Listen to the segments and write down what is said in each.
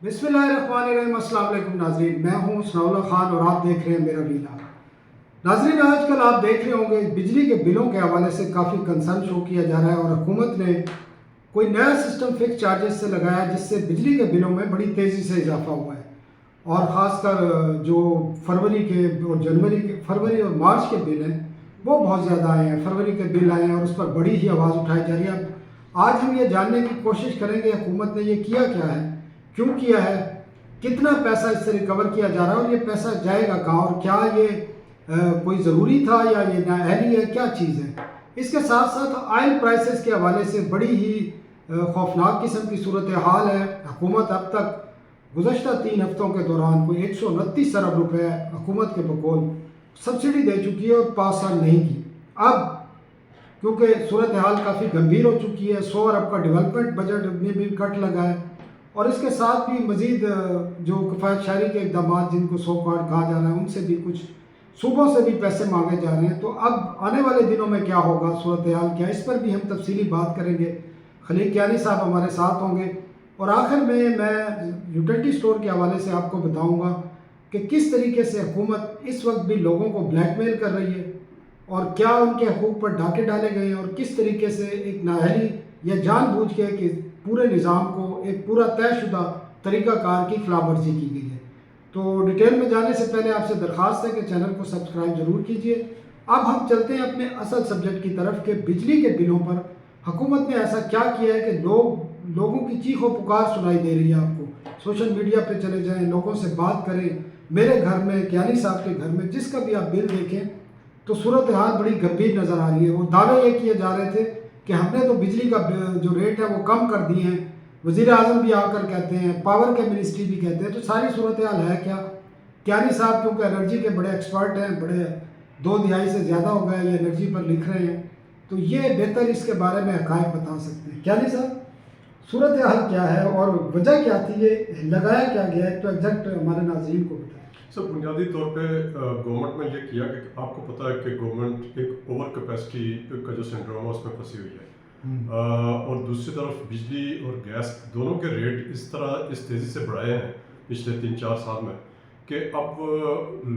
बिस्मिल्लाहिर्रहमानिर्रहीम। अस्सलाम वालेकुम नाज़रीन, मैं हूँ सनाउल्लाह खान और आप देख रहे हैं मेरा वीला। नाज़रीन, आजकल आप देख रहे होंगे बिजली के बिलों के हवाले से काफ़ी कंसर्न शो किया जा रहा है और हुकूमत ने कोई नया सिस्टम फिक्स चार्जेस से लगाया जिससे बिजली के बिलों में बड़ी तेज़ी से इजाफा हुआ है। और ख़ासकर जो फरवरी और मार्च के बिल हैं वो बहुत ज़्यादा आए हैं। फरवरी के बिल आए हैं और उस पर बड़ी ही आवाज़ उठाई जा रही है। अब आज हम ये जानने की कोशिश करेंगे हुकूमत ने ये किया क्या है, क्यों किया है, कितना पैसा इससे रिकवर किया जा रहा है और ये पैसा जाएगा कहाँ, और क्या ये कोई ज़रूरी था या ये नाअहली है, क्या चीज़ है। इसके साथ साथ ऑयल प्राइसेस के हवाले से बड़ी ही खौफनाक किस्म की सूरत हाल है। हुकूमत अब तक गुज़श्ता 3 हफ्तों के दौरान कोई 129 अरब रुपए हुकूमत के बकौल सब्सिडी दे चुकी है और पास ऑन नहीं की। अब क्योंकि सूरत हाल काफ़ी गंभीर हो चुकी है, 100 अरब का डेवलपमेंट बजट में भी कट लगा है और इसके साथ भी मज़ीद जो किफ़ायत शारी के इक़दाम जिनको 100 कार्ड कहा जा रहा है उनसे भी कुछ सूबों से भी पैसे मांगे जा रहे हैं। तो अब आने वाले दिनों में क्या होगा, सूरत हाल क्या, इस पर भी हम तफसीली बात करेंगे। खलील कियानी साहब हमारे साथ होंगे और आखिर में मैं यूटिलिटी स्टोर के हवाले से आपको बताऊंगा कि किस तरीके से हुकूमत इस वक्त भी लोगों को ब्लैकमेल कर रही है और क्या उनके हकूक़ पर डाके डाले गए हैं और किस तरीके से एक नाअहली या जानबूझ के कि पूरे निज़ाम को एक पूरा तयशुदा तरीक़ाकार की खिलाफ वर्जी की गई है। तो डिटेल में जाने से पहले आपसे दरख्वास्त है कि चैनल को सब्सक्राइब ज़रूर कीजिए। अब हम चलते हैं अपने असल सब्जेक्ट की तरफ कि बिजली के बिलों पर हुकूमत ने ऐसा क्या किया है कि लोगों की चीखो पुकार सुनाई दे रही है। आपको सोशल मीडिया पे चले जाएं, लोगों से बात करें, मेरे घर में, कियानी साहब के घर में, जिसका भी आप बिल देखें तो सूरत हाल बड़ी गंभीर नज़र आ रही है। वो दावे ये किए जा रहे थे कि हमने तो बिजली का जो रेट है वो कम कर दिए हैं, वज़ीर आज़म भी आकर कहते हैं, पावर के मिनिस्ट्री भी कहते हैं। तो सारी सूरत हाल है क्या? कियानी साहब क्योंकि एनर्जी के बड़े एक्सपर्ट हैं, बड़े 2 तिहाई से ज़्यादा हो गए ये एनर्जी पर लिख रहे हैं, तो ये बेहतर इसके बारे में हक़ाइक़ बता सकते हैं। कियानी साहब, सूरत हाल क्या है और वजह क्या थी, ये लगाया क्या गया है, तो एग्जैक्ट हमारे नाज़रीन को बताएं। सर, बुनियादी तौर पे गवर्नमेंट ने ये किया कि आपको पता है कि गवर्नमेंट एक ओवर कैपेसिटी का जो सिंड्रोम है उसमें फंसी हुई है और दूसरी तरफ बिजली और गैस दोनों के रेट इस तरह इस तेज़ी से बढ़ाए हैं पिछले 3-4 साल में कि अब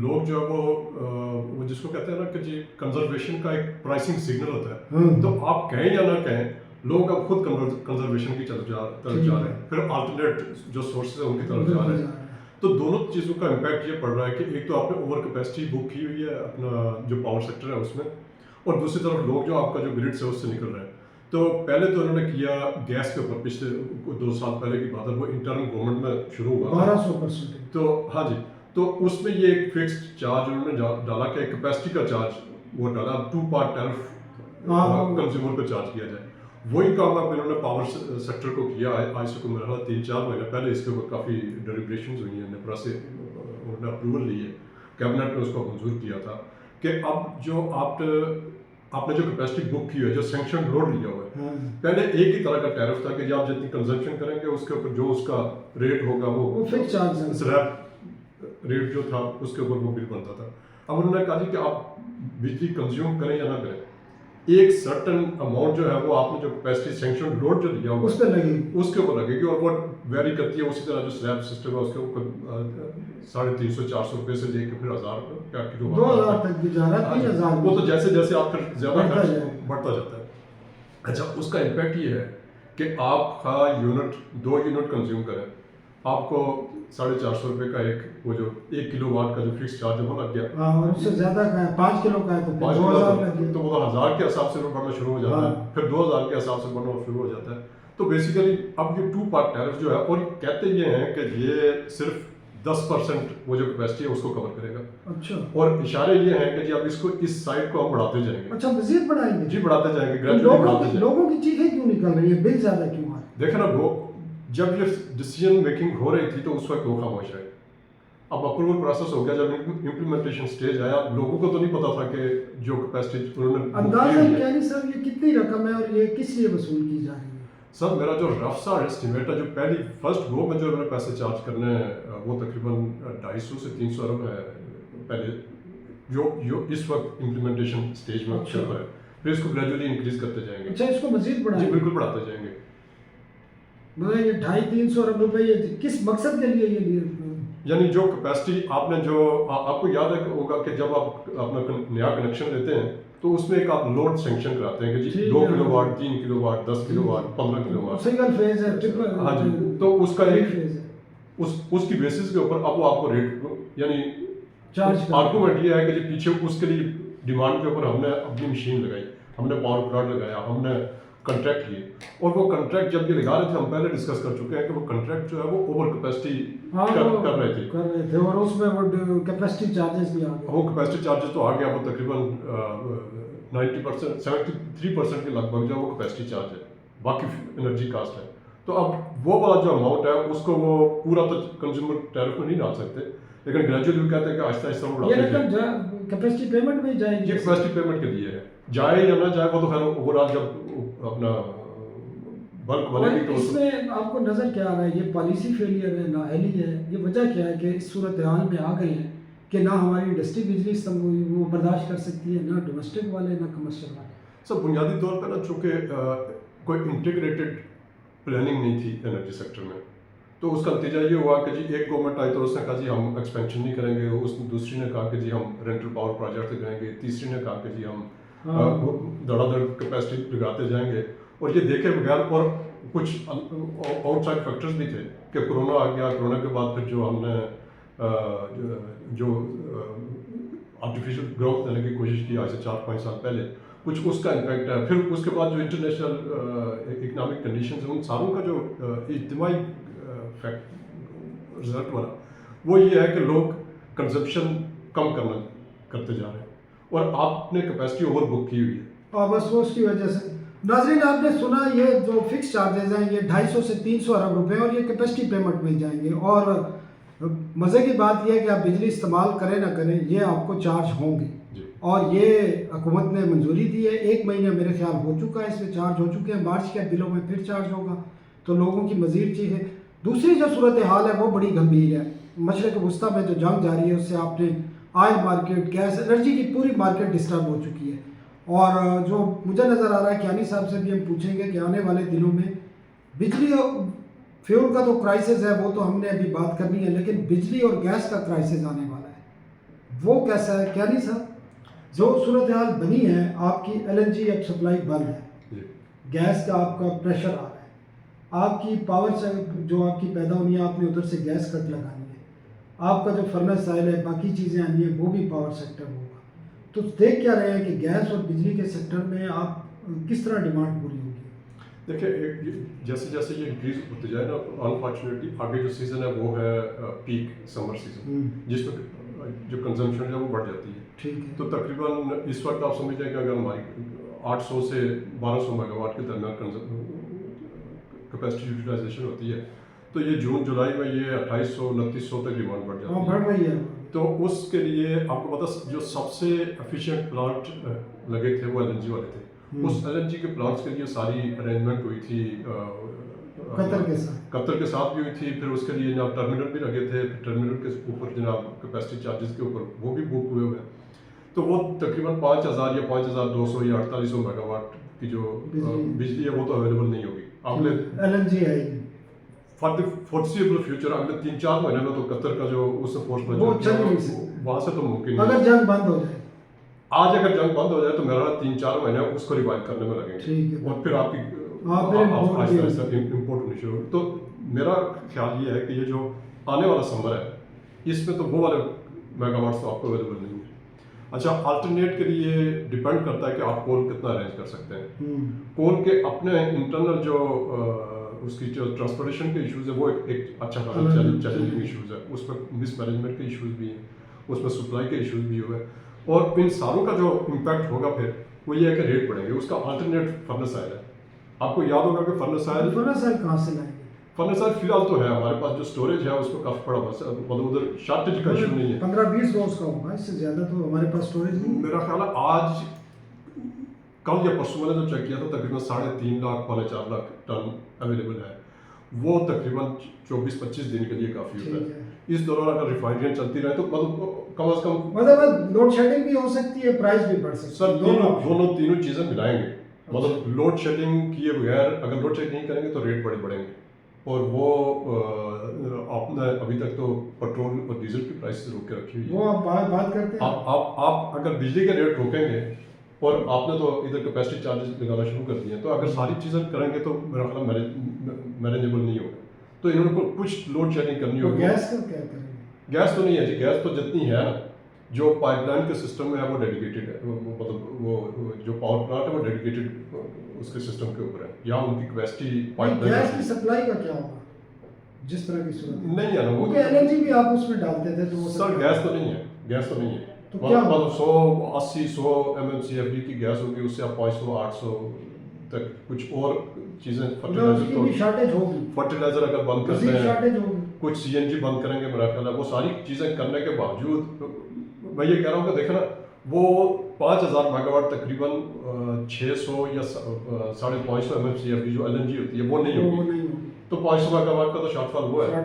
लोग जो है वो जिसको कहते हैं ना कि जी कंजर्वेशन का एक प्राइसिंग सिग्नल होता है, तो आप कहें या ना कहें, लोग अब खुद कंजर्वेशन की तरफ जा रहे हैं, फिर अल्टरनेट जो सोर्सेज है उनकी तरफ जा रहे हैं। तो दोनों चीज़ों का इम्पैक्ट ये पड़ रहा है कि एक तो आपने ओवर कैपेसिटी बुक की हुई है अपना जो पावर सेक्टर है उसमें, और दूसरी तरफ लोग जो आपका जो ग्रिड से उससे निकल रहे हैं। तो पहले तो उन्होंने किया गैस के ऊपर, पिछले 2 साल पहले की बात है, वो इंटरनल गवर्नमेंट में शुरू हुआ 1200%। तो हाँ जी, तो उसमें ये एक फिक्स्ड चार्ज उन्होंने डाला कि कैपेसिटी का चार्ज वो डाला, 2 पार्ट टैरिफ कंज्यूमर को चार्ज किया जाए। वही काम अब इन्होंने पावर सेक्टर को किया है। आज से मेरा ख्याल 3-4 महीने पहले इसके ऊपर काफ़ी डेलिब्रेशंस हुई हैं, नेपरा से उन्होंने अप्रूवल ली है, कैबिनेट ने उसको मंजूर किया था कि अब जो आपने जो कैपेसिटी बुक की है, जो सैंक्शन लोड लिया हुआ है, पहले एक ही तरह का टैरिफ था कि आप जितनी कंजम्पशन करेंगे उसके ऊपर जो उसका रेट होगा वो फिक्स चार्ज स्लैब रेट जो था उसके ऊपर वो बिल बनता था। अब उन्होंने कहा कि आप बिजली कंज्यूम करें या ना करें, एक सर्टन अमाउंट जो है वो आपने जो कैपेसिटी सैंक्शन लोड जो लिया हुआ उस पर लगेगी, उसके ऊपर लगेगी और वो वेरी करती है। उसी तरह जो स्लैब सिस्टम है उसके ऊपर 350-400 रुपये से लेकर फिर 1000 किलो 2000 तक भी जा रहा है, 3000। वो तो जैसे जैसे आप फिर ज़्यादा बढ़ता जाता है। अच्छा, उसका इम्पैक्ट ये है कि आपका यूनिट 2 यूनिट कंज्यूम करें, आपको 450 रुपये का एक वो जो 1 किलोवाट का जो फिक्स चार्ज है वो लग गया। हाँ, और उससे ज़्यादा का है, 5 किलो का है तो 2000 लग गया, तो वो 1000 के हिसाब से बढ़ना शुरू हो जाता है, फिर 2000 के हिसाब से बढ़ना शुरू हो जाता है। तो बेसिकली अब ये 2 पार्ट टैरिफ जो है, और कहते ये हैं कि ये सिर्फ 10% वो जो कैपेसिटी है उसको कवर करेगा। अच्छा, और इशारे ये हैं कि जी अब इसको इस साइड को हम बढ़ाते जाएंगे। अच्छा, मजीद बढ़ाएंगे जी, बढ़ाते जाएंगे, ग्रेजुअली बढ़ाते जाएंगे। लोगों की चीखें क्यों निकल रही है, बिल ज़्यादा क्यों आ रहा है? देखे ना, वो जब ये डिसीजन मेकिंग हो रही थी तो उस वक्त लोग खामोश रहे। अब अप्रूवल प्रोसेस हो गया, जब इम्प्लीमेंटेशन स्टेज आया, लोगों को तो नहीं पता था कि जो कैपेसिटी उन्होंने अंदाज़ा क्या नहीं सर, ये कितनी रकम है और ये किस लिए वसूल की जा रही है? सर, मेरा जो रफ सा एस्टिमेट है, जो पहली फर्स्ट गो में जो उन्होंने पैसे चार्ज करने हैं वो तकरीबन 250 से 300 अरब है पहले जो इस वक्त इम्प्लीमेंटेशन स्टेज में चल रहा है। फिर इसको ग्रेजुअली इंक्रीज करते जाएंगे। अच्छा, इसको मजीद बढ़ाएंगे? जी बिल्कुल बढ़ाते जाएंगे। मतलब ये 250-300 अरब रुपए ये किस मकसद के लिए ये लिए? यानी जो कैपेसिटी आपने जो आपको याद है होगा कि जब आप अपना नया कनेक्शन लेते हैं तो उसमें एक आप लोड सेंक्शन कराते हैं कि जी ठीक 2 है, kilowatt 3 kilowatt 10 kilowatt 15 kilowatt. Single phase है, ट्रिपल, हाँ जी, तो उसका एक एक फेज है, उसकी बेसिस के ऊपर अब वो आपको रेट यानी चार्ज आर्गूमेंट ये है कि जी पीछे उसके लिए डिमांड के ऊपर हमने अपनी मशीन लगाई, हमने पावर प्लांट लगाया, हमने कॉन्ट्रैक्ट लिए, और वो कॉन्ट्रैक्ट जब ये लगा रहे थे हम पहले डिस्कस कर चुके हैं कि वो कॉन्ट्रैक्ट जो है वो ओवर कैपेसिटी हाँ, कर रहे थे। कर रहे थे, और उसमें वो कैपेसिटी चार्जेस भी आ गए। वो कैपेसिटी चार्जेस तो आ गया, वो तकरीबन 90% 73% के लगभग जो वो कैपेसिटी चार्ज है, बाकी एनर्जी कास्ट है। तो अब वो वाला जो अमाउंट है उसको वो पूरा तो कंज्यूमर टैरिफ में नहीं डाल सकते, लेकिन ग्रेजुअली भी कहते हैं कि आहिस्ता आहिस्ता वो ये बढ़ाते रकम जाएं। कैपेसिटी पेमेंट में जाएगी? ये कैपेसिटी पेमेंट के लिए है, जाए या ना जाए वो तो खैर ओवरऑल जब अपना बल्क और बनेगी तो इसमें आपको नजर क्या आ रहा है, ये पॉलिसी फेलियर है, नाअहली है, ये वजह क्या है कि इस सूरत हाल में आ गए हैं कि ना हमारी इंडस्ट्री बिजली वो बर्दाश्त कर सकती है, ना डोमेस्टिक वाले ना कमर्शियल वाले? सब बुनियादी तौर पर ना चूँकि कोई इंटीग्रेटेड प्लानिंग नहीं थी एनर्जी सेक्टर में, तो उसका नतीजा ये हुआ कि जी एक गवर्नमेंट आई तो उसने कहा जी हम एक्सपेंशन नहीं करेंगे, उस दूसरी ने कहा कि जी हम रेंटल पावर प्रोजेक्ट करेंगे, तीसरी ने कहा कि जी हम धड़ाधड़ कैपेसिटी लगाते जाएंगे, और ये देखे बगैर, और कुछ आउटसाइड फैक्टर्स भी थे कि कोरोना आ गया, कोरोना के बाद फिर जो हमने जो आर्टिफिशियल ग्रोथ देने की कोशिश की आज से 4-5 साल पहले, कुछ उसका इम्पैक्ट है। फिर उसके बाद जो इंटरनेशनल इकनॉमिक कंडीशन है, उन सारों का जो इज्तिमाई रिजल्ट वाला वो ये है कि लोग कंजप्शन कम करते जा रहे हैं, और आपने कैपेसिटी ओवर बुक की हुई है। और बस वो उसकी वजह से नाजरीन आपने सुना, ये जो फिक्स चार्जेस हैं ये 250 से 300 अरब रुपए, और ये कैपेसिटी पेमेंट मिल जाएंगे, और मज़े की बात यह है कि आप बिजली इस्तेमाल करें ना करें ये आपको चार्ज होंगे, और ये हुकूमत ने मंजूरी दी है। 1 महीने मेरे ख्याल हो चुका है, इसमें चार्ज हो चुके हैं, मार्च के बिलों में फिर चार्ज होगा, तो लोगों की मज़ीद चीज़ है। दूसरी जो सूरत हाल है वो बड़ी गंभीर है। मशरक़ वस्ता में जो जंग जारी है उससे आपने ऑयल मार्केट, गैस, एनर्जी की पूरी मार्केट डिस्टर्ब हो चुकी है, और जो मुझे नज़र आ रहा है कियानी साहब से भी हम पूछेंगे कि आने वाले दिनों में बिजली और फ्यूल का तो क्राइसिस है, वो तो हमने अभी बात करनी है, लेकिन बिजली और गैस का क्राइसिस आने वाला है, वो कैसा है कियानी साहब? जो सूरत हाल बनी है, आपकी LNG अब सप्लाई बंद है, गैस का आपका प्रेशर आ रहा है, आपकी पावर से जो आपकी पैदा होनी है आपने उधर से गैस कट लगानी है, आपका जो फर्नेस ऑयल है बाकी चीज़ें आनी है वो भी पावर सेक्टर होगा, तो देख क्या रहे हैं कि गैस और बिजली के सेक्टर में आप किस तरह डिमांड पूरी होगी? देखिए जैसे जैसे ये इंक्रीज होते जाए ना, अनफॉर्चुनेटली आगे जो सीज़न है वो है पीक समर सीज़न, जिसमें जो कंजम्पशन है वो बढ़ जाती है। ठीक है, तो तकरीबन इस वक्त आप समझ जाए कि अगर हमारी 800 से 1200 मेगावाट के दरमियान कैपेसिटी यूटिलाइजेशन होती है, तो ये जून जुलाई में ये 2800-2900 तक डिमांड बढ़ जाती है। बढ़ रही है। तो उसके लिए आपको पता जो सबसे एफिशिएंट प्लांट लगे थे वो LNG वाले थे। उस LNG के प्लांट्स के लिए सारी अरेंजमेंट हुई थी कतर के साथ भी हुई थी, फिर उसके लिए जनाब टर्मिनल भी लगे थे, टर्मिनल के ऊपर जनाब कैपेसिटी चार्जेस के ऊपर वो भी बुक हुए हुए हैं। तो वो तकरीबन 5000 या 5200 या 4800 मेगावाट की जो बिजली है वो तो अवेलेबल नहीं होगी। अगले LNG आएगी फॉर द फोर्सिएबल फ्यूचर, अगले 3-4 महीने में तो कतर का जो उस फोर्स में वहाँ से तो मुमकिन नहीं। अगर जंग बंद हो जाए, आज अगर जंग बंद हो जाए तो मेरा 3-4 महीने उसको रिवाइव करने में लगेंगे, और फिर आपकी इम्पोर्ट होनी शुरू। तो मेरा ख्याल ये है कि ये जो आने वाला समर है इसमें तो वो वाले मेगावाट्स तो आपको अवेलेबल नहीं है। अच्छा, अल्टरनेट के लिए डिपेंड करता है कि आप कोल कितना अरेंज कर सकते हैं। कोल के अपने इंटरनल जो उसकी जो ट्रांसपोर्टेशन के इश्यूज़ है वो एक अच्छा खासा चैलेंजिंग इश्यूज़ है, उसमें मिसमैनेजमेंट के इश्यूज़ भी हैं, उसमें सप्लाई के इश्यूज़ भी हुए, और इन सारों का जो इम्पैक्ट होगा फिर वो ये है कि रेट बढ़ेंगे। उसका अल्टरनेट फर्नेस ऑयल है। आपको याद होगा कि फर्नेस ऑयल कहाँ से लाएंगे? फर्नेस ऑयल फिलहाल तो है हमारे पास, जो स्टोरेज है उसको काफ़ी बड़ा मतलब उधर शॉर्टेज का इशू नहीं है। 15-20 रोज का होगा, इससे ज़्यादा तो हमारे पास स्टोरेज नहीं। मेरा ख्याल है आज कल या परसों मैंने जो चेक किया था तकरीबन 3.5 लाख 4.5 लाख टन अवेलेबल है, वो तकरीबन 24-25 दिन के लिए काफ़ी होता है। इस दौरान अगर रिफाइनरियाँ चलती रहे तो मतलब कम से कम मतलब लोड शेडिंग भी हो सकती है, प्राइस भी बढ़ सकती है। सर तीनों चीज़ें मिलाएंगे, मतलब लोड शेडिंग किए बगैर अगर लोड शेडिंग नहीं करेंगे तो रेट बढ़ेंगे, اور وہ آپ نے ابھی تک تو پیٹرول اور ڈیزل کی پرائسز روک کے رکھی ہوئی ہے. وہ آپ بات کرتے ہیں. آپ اگر بجلی کے ریٹ روکیں گے اور آپ نے تو ادھر کیپیسٹی چارجز لگانا شروع کر دیے ہیں، تو اگر ساری چیزیں کریں گے تو میرا خیال مینیجیبل نہیں ہوگا. تو انہوں نے کچھ لوڈ شیڈنگ کرنی تو ہوگی. گیس کا کیا کریں گے؟ گیس تو نہیں ہے جی، گیس تو جتنی ہے نا، جو پائپ لائن کے سسٹم میں ہے وہ ڈیڈیکیٹڈ ہے، مطلب وہ جو پاور پلانٹ ہے وہ ڈیڈیکیٹڈ اس کے سسٹم کے اوپر ہے، یا ان کی کیپیسٹی پائپ لائن. گیس کی سپلائی کا کیا ہوگا جس طرح کی صورت نہیں ہے نا وہ. کیونکہ LNG بھی آپ اس میں ڈالتے تھے تو سر گیس تو نہیں ہے، گیس تو نہیں ہے. تو کیا مطلب 180-100 MMCFD کی گیس ہوگی، اس سے آپ 500-800 تک کچھ اور چیزیں شارٹیج ہوگی. فرٹیلائزر اگر بند کرتے ہیں، شارٹیج ہوگی، کچھ CNG بند کریں گے میرا خیال ہے. وہ ساری چیزیں کرنے کے باوجود میں یہ کہہ رہا ہوں کہ دیکھیں نا، وہ 5000 میگا واٹ تقریباً 600 یا 550 MMCFD جو LNG ہوتی ہے وہ نہیں ہوگی. تو 500 میگا واٹ کا تو شارٹ فال ہوا ہے.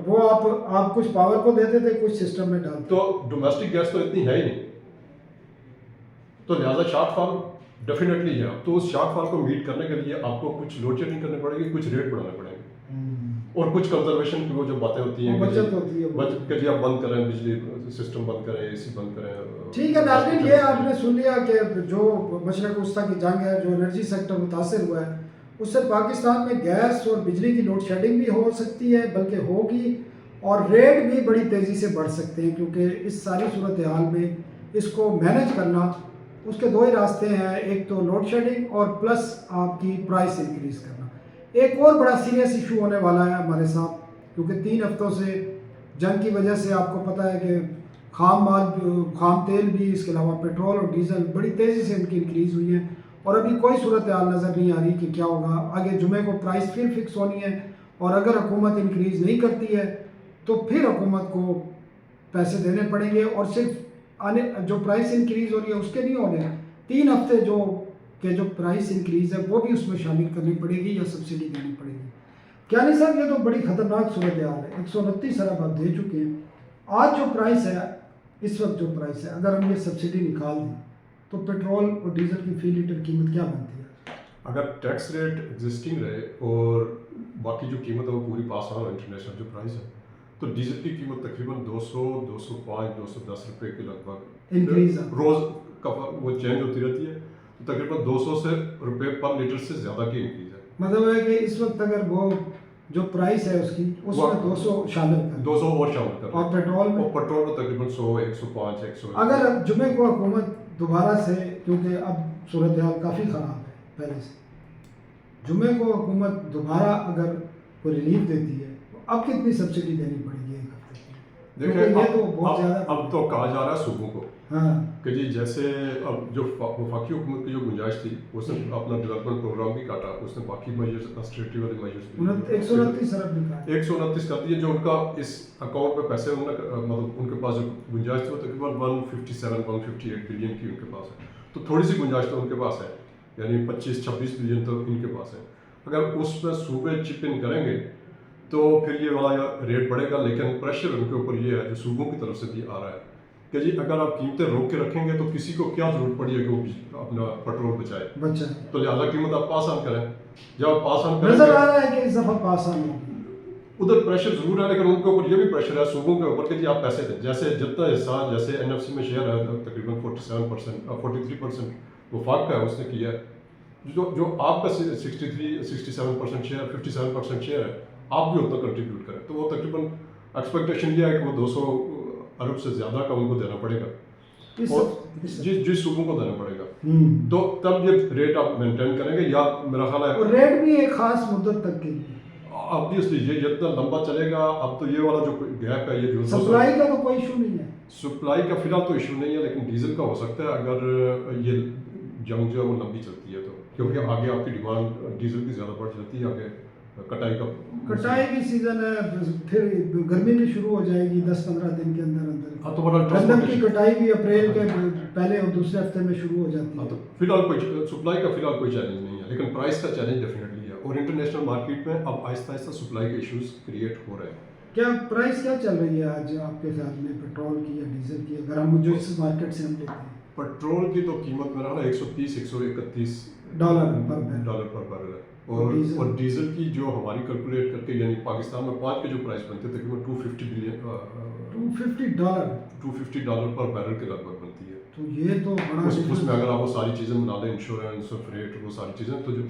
وہ آپ کچھ پاور کو دیتے تھے، کچھ سسٹم میں ڈالتے. تو ڈومیسٹک گیس تو اتنی ہے ہی نہیں، تو لہٰذا شارٹ فال ڈیفینیٹلی ہے. تو اس شارٹ فال کو میٹ کرنے کے لیے آپ کو کچھ لوڈ شیڈنگ کرنی پڑے گی، کچھ ریٹ بڑھانے پڑیں گے، اور کچھ کنزرویشن کی وہ جو باتیں ہوتی ہیں بچت ہوتی ہے کہ جی آپ بند کریں، بجلی سسٹم بند کریں، AC بند کریں. ٹھیک ہے ناظرین، یہ آپ نے سن لیا کہ جو مشرق وسطیٰ کی جنگ ہے، جو انرجی سیکٹر متاثر ہوا ہے، اس سے پاکستان میں گیس اور بجلی کی لوڈ شیڈنگ بھی ہو سکتی ہے، بلکہ ہوگی، اور ریٹ بھی بڑی تیزی سے بڑھ سکتے ہیں، کیونکہ اس ساری صورتحال میں اس کو مینیج کرنا، اس کے دو ہی راستے ہیں، ایک تو لوڈ شیڈنگ اور پلس آپ کی پرائس انکریز کرنا. ایک اور بڑا سیریس ایشو ہونے والا ہے ہمارے ساتھ، کیونکہ 3 ہفتوں سے جنگ کی وجہ سے آپ کو پتہ ہے کہ خام تیل بھی، اس کے علاوہ پیٹرول اور ڈیزل بڑی تیزی سے ان کی انکریز ہوئی ہے، اور ابھی کوئی صورتحال نظر نہیں آ رہی کہ کیا ہوگا. آگے جمعے کو پرائس پھر فکس ہونی ہے، اور اگر حکومت انکریز نہیں کرتی ہے تو پھر حکومت کو پیسے دینے پڑیں گے، اور صرف جو پرائس انکریز ہو رہی ہے اس کے نہیں ہونے، 3 ہفتے جو پرائس انکریز ہے وہ بھی اس میں شامل کرنی پڑے گی یا سبسڈی دینی پڑے گی. کیا نہیں صاحب، یہ تو بڑی خطرناک صورتحال ہے. 129 ارب آپ دے چکے ہیں. آج جو پرائس ہے، اس وقت جو پرائس ہے، اگر ہم یہ سبسڈی نکال دیں تو پیٹرول اور ڈیزل کی فی لیٹر قیمت کیا بنتی ہے؟ اگر ٹیکس ریٹ ایگزسٹنگ رہے اور باقی جو قیمت ہے وہ پوری پاس آن انٹرنیشنل جو پرائس ہے، تو ڈیزل کی قیمت تقریباً 200, 205, 210 روپے کے لگ بھگ انکریز روز کا وہ چینج ہوتی رہتی ہے. تو تقریباً 200 روپے پر لیٹر سے زیادہ کی انکریز ہے. مطلب ہے کہ اس وقت اگر وہ جو پرائس ہے اس کی، اس میں 200 شامل کر 200 اور شامل کر، اور پیٹرول میں تقریباً 100, 105, 100. اگر جمعے کو حکومت دوبارہ سے، کیونکہ اب صورتحال کافی خراب ہے پہلے سے، جمعے کو حکومت دوبارہ اگر کوئی ریلیف دیتی ہے تو اب کتنی سبسڈی دینی پڑے گی ایک ہفتے کی؟ دیکھیں اب تو کہا جا رہا ہے صوبوں کو ہاں کہ جی جیسے اب جو وفاقی حکومت کی جو گنجائش تھی اس نے اپنا ڈیولپمنٹ پروگرام بھی کاٹا، اس نے باقی میجرز کنسٹرکٹیو والے میجرز 129 ارب نکال 129 کر دیے. جو ان کا اس اکاؤنٹ میں پیسے مطلب ان کے پاس جو گنجائش تھی وہ تقریباً 157-158 بلین کی ان کے پاس ہے. تو تھوڑی سی گنجائش تو ان کے پاس ہے، یعنی 25-26 بلین تو ان کے پاس ہے. اگر اس میں صوبے چپ ان کریں گے تو پھر یہ والا ریٹ بڑھے گا. لیکن پریشر ان کے اوپر یہ ہے جو صوبوں کی طرف سے بھی آ رہا ہے کہ جی اگر آپ قیمتیں روک کے رکھیں گے تو کسی کو کیا ضرورت پڑی ہے کہ وہ اپنا پیٹرول بچائے. تو لہٰذا قیمت آپ پاس آن کریں. جب آپ پاس آن کریں نظر آ رہا ہے کہ اس دفعہ پاس آن ہوگی. ادھر پریشر ضرور ہے، لیکن ان کے اوپر یہ بھی پریشر ہے صوبوں کے اوپر کہ جی آپ پیسے دیں. جیسے جتنا حصہ جیسے NFC میں شیئر ہے تقریباً 47%, 43% وفاق کا ہے، اس نے کیا ہے. جو آپ کا 67% شیئر 57% شیئر ہے، آپ بھی اتنا کنٹریبیوٹ کریں. تو وہ تقریباً ایکسپیکٹیشن یہ ہے کہ وہ 200 ارب سے زیادہ کا ان کو دینا پڑے گا، جس صوبوں کو دینا پڑے گا. تو تب یہ ریٹ آپ مینٹین کریں گے، یا میرا خیال ہے ریٹ بھی ایک خاص مدت تک کے لیے. obviously یہ جتنا لمبا چلے گا. اب تو یہ والا جو گیپ ہے، یہ جو سپلائی کا تو کوئی ایشو نہیں ہے. سپلائی کا فی الحال تو ایشو نہیں ہے، لیکن ڈیزل کا ہو سکتا ہے اگر یہ جنگ جو ہے وہ لمبی چلتی ہے تو، کیونکہ آگے آپ کی ڈیمانڈ ڈیزل کی زیادہ بڑھ جاتی ہے. آگے کٹائی کی سیزن ہے، پھر گرمی بھی شروع ہو جائے گی 10-15 دن کے اندر اندر. گندم کی کٹائی بھی اپریل کے پہلے اور دوسرے ہفتے میں شروع ہو جاتی ہے. تو فی الحال کوئی سپلائی کا فی الحال کوئی چیلنج نہیں ہے، لیکن پرائس کا چیلنج ڈیفینیٹلی ہے. اور انٹرنیشنل مارکیٹ میں اب آہستہ آہستہ سپلائی کے ایشوز کریٹ ہو رہے ہیں. کیا پرائس کیا چل رہی ہے آج آپ کے خیال میں پیٹرول کی یا ڈیزل کی، اگر ہم جو اس مارکیٹ سے ہم لیتے ہیں؟ پیٹرول کی تو قیمت میرا نا 130-131 ڈالر پر بیرل ہے. اور ڈیزل کی جو ہماری کیلکولیٹ کر کے یعنی پاکستان میں 5 کے جو پرائس بنتے ہیں تقریباً $250 پر بیرل کے لگ بھگ بنتی ہے. تو یہ تو بڑا اس میں اگر آپ وہ ساری چیزیں ملا لیں انشورنس اور فریٹ وہ ساری چیزیں تو جو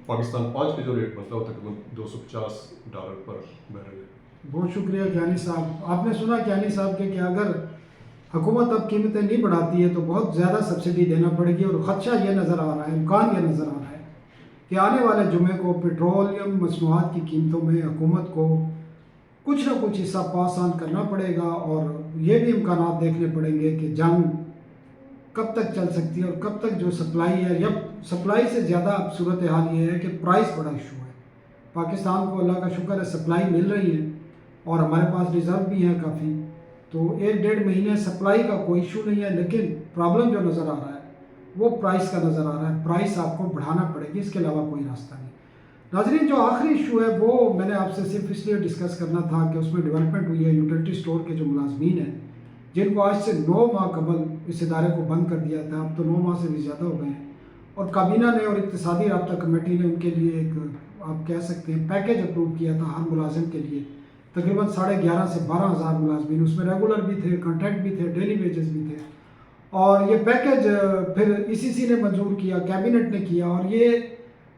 پاکستان 5 کے جو ریٹ بنتا ہے وہ تقریباً $250 پر بیرل ہے. بہت شکریہ کیانی صاحب. آپ نے سنا کیانی صاحب کہ اگر حکومت اب قیمتیں نہیں بڑھاتی ہے تو بہت زیادہ سبسڈی دینا پڑے گی, اور خدشہ یہ نظر آ رہا ہے, امکان یہ نظر آ رہا ہے کہ آنے والے جمعے کو پیٹرولیم مصنوعات کی قیمتوں میں حکومت کو کچھ نہ کچھ حصہ پاس آن کرنا پڑے گا, اور یہ بھی امکانات دیکھنے پڑیں گے کہ جنگ کب تک چل سکتی ہے اور کب تک جو سپلائی ہے, یا سپلائی سے زیادہ اب صورتحال یہ ہے کہ پرائس بڑا ایشو ہے. پاکستان کو اللہ کا شکر ہے سپلائی مل رہی ہے اور ہمارے پاس ریزرو بھی ہیں کافی, تو 1-1.5 مہینے سپلائی کا کوئی ایشو نہیں ہے, لیکن پرابلم جو نظر آ رہا ہے وہ پرائس کا نظر آ رہا ہے. پرائس آپ کو بڑھانا پڑے گی, اس کے علاوہ کوئی راستہ نہیں. ناظرین, جو آخری ایشو ہے وہ میں نے آپ سے صرف اس لیے ڈسکس کرنا تھا کہ اس میں ڈیولپمنٹ ہوئی ہے. یوٹیلٹی اسٹور کے جو ملازمین ہیں جن کو آج سے 9 ماہ قبل اس ادارے کو بند کر دیا تھا, اب تو 9 ماہ سے بھی زیادہ ہو گئے ہیں, اور کابینہ نے اور اقتصادی رابطہ کمیٹی نے ان کے لیے ایک آپ کہہ سکتے ہیں پیکیج اپروو کیا تھا ہر ملازم کے لیے. تقریباً 11,500 سے 12,000 ملازمین, اس میں ریگولر بھی تھے, کانٹریکٹ بھی تھے, ڈیلی ویجز بھی تھے, اور یہ پیکیج پھر ECC نے منظور کیا, کیبنٹ نے کیا, اور یہ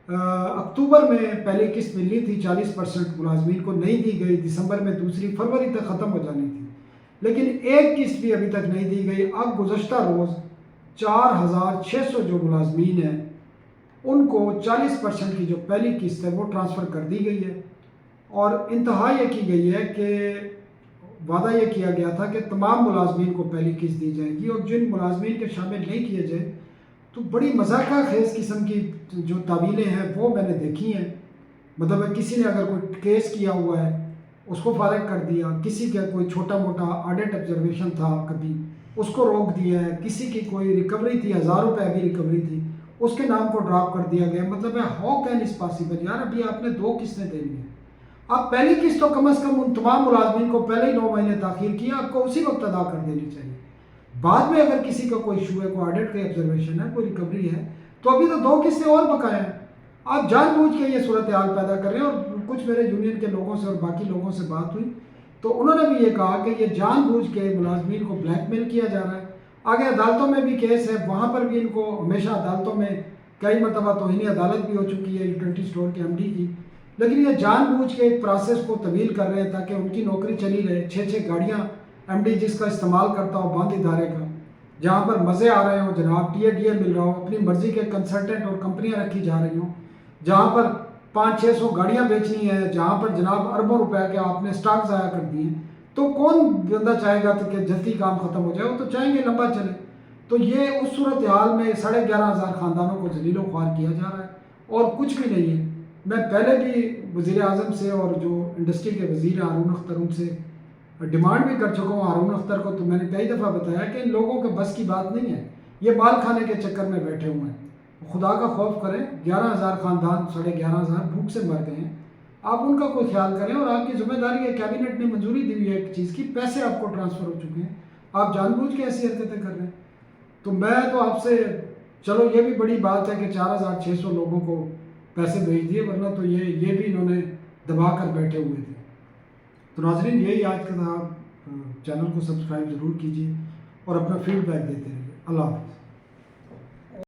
اکتوبر میں پہلی قسط ملنی تھی 40% ملازمین کو نہیں دی گئی, دسمبر میں دوسری, فروری تک ختم ہو جانی تھی, لیکن ایک قسط بھی ابھی تک نہیں دی گئی. اب گزشتہ روز 4,600 جو ملازمین ہیں ان کو 40% کی جو پہلی قسط ہے وہ ٹرانسفر کر دی گئی ہے, اور انتہا یہ کی گئی ہے کہ وعدہ یہ کیا گیا تھا کہ تمام ملازمین کو پہلی قسط دی جائے گی, اور جن ملازمین کے شامل نہیں کیے جائے تو بڑی مذاقہ خیز قسم کی جو تعویلیں ہیں وہ میں نے دیکھی ہیں. مطلب کسی نے اگر کوئی کیس کیا ہوا ہے اس کو فارغ کر دیا, کسی کا کوئی چھوٹا موٹا آڈٹ آبزرویشن تھا کبھی اس کو روک دیا ہے, کسی کی کوئی ریکوری تھی 1,000 روپے بھی ریکوری تھی اس کے نام کو ڈراپ کر دیا گیا. مطلب ہے ہاؤ کین از پاسبل یار, ابھی آپ نے 2 قسطیں دینی ہیں, آپ پہلی قسط تو کم از کم ان تمام ملازمین کو پہلے ہی 9 مہینے تاخیر کیا, آپ کو اسی وقت ادا کر دینی چاہیے. بعد میں اگر کسی کا کوئی ایشو ہے, کوئی آڈٹ کا آبزرویشن ہے, کوئی ریکوری ہے, تو ابھی تو 2 قسطیں اور بقایا ہیں. آپ جان بوجھ کے یہ صورتحال پیدا کر رہے ہیں. اور کچھ میرے یونین کے لوگوں سے اور باقی لوگوں سے بات ہوئی تو انہوں نے بھی یہ کہا کہ یہ جان بوجھ کے ملازمین کو بلیک میل کیا جا رہا ہے. آگے عدالتوں میں بھی کیس ہے, وہاں پر بھی ان کو ہمیشہ عدالتوں میں کئی مرتبہ توہین عدالت بھی ہو چکی ہے یوٹیلٹی اسٹور کے MD کی, لیکن یہ جان بوجھ کے ایک پروسیس کو طویل کر رہے ہیں تاکہ ان کی نوکری چلی رہے. 6 گاڑیاں MD جس کا استعمال کرتا ہو بند ادارے کا, جہاں پر مزے آ رہے ہوں جناب, TADA مل رہا ہو, اپنی مرضی کے کنسلٹنٹ اور کمپنیاں رکھی جا رہی ہوں, جہاں پر 500-600 گاڑیاں بیچنی ہیں, جہاں پر جناب اربوں روپے کے آپ نے سٹاک ضائع کر دیے, تو کون بندہ چاہے گا کہ جلدی کام ختم ہو جائے؟ وہ تو چاہیں گے لمبا چلے. تو یہ اس صورتحال میں 11,500 خاندانوں کو ذلیل و خوار کیا جا رہا ہے اور کچھ بھی نہیں ہے. میں پہلے بھی وزیر اعظم سے اور جو انڈسٹری کے وزیر ہارون اختر ان سے ڈیمانڈ بھی کر چکا ہوں. ہارون اختر کو تو میں نے کئی دفعہ بتایا کہ ان لوگوں کے بس کی بات نہیں ہے, یہ مال کھانے کے چکر میں بیٹھے ہوئے ہیں. خدا کا خوف کریں, 11,000 خاندان 11,500 بھوک سے مر گئے ہیں, آپ ان کا کوئی خیال کریں. اور آپ کی ذمہ داری ہے, کیبنٹ نے منظوری دی ہوئی ہے ایک چیز کی, پیسے آپ کو ٹرانسفر ہو چکے ہیں, آپ جان بوجھ کے ایسی حرکتیں کر رہے ہیں. تو میں تو آپ سے, چلو یہ بھی بڑی بات ہے کہ 4,600 لوگوں کو پیسے بھیج دیے, ورنہ تو یہ بھی انہوں نے دبا کر بیٹھے ہوئے تھے. تو ناظرین, یہی آج کا تھا. چینل کو سبسکرائب ضرور کیجیے اور اپنا فیڈ بیک دیتے رہیے. اللہ حافظ.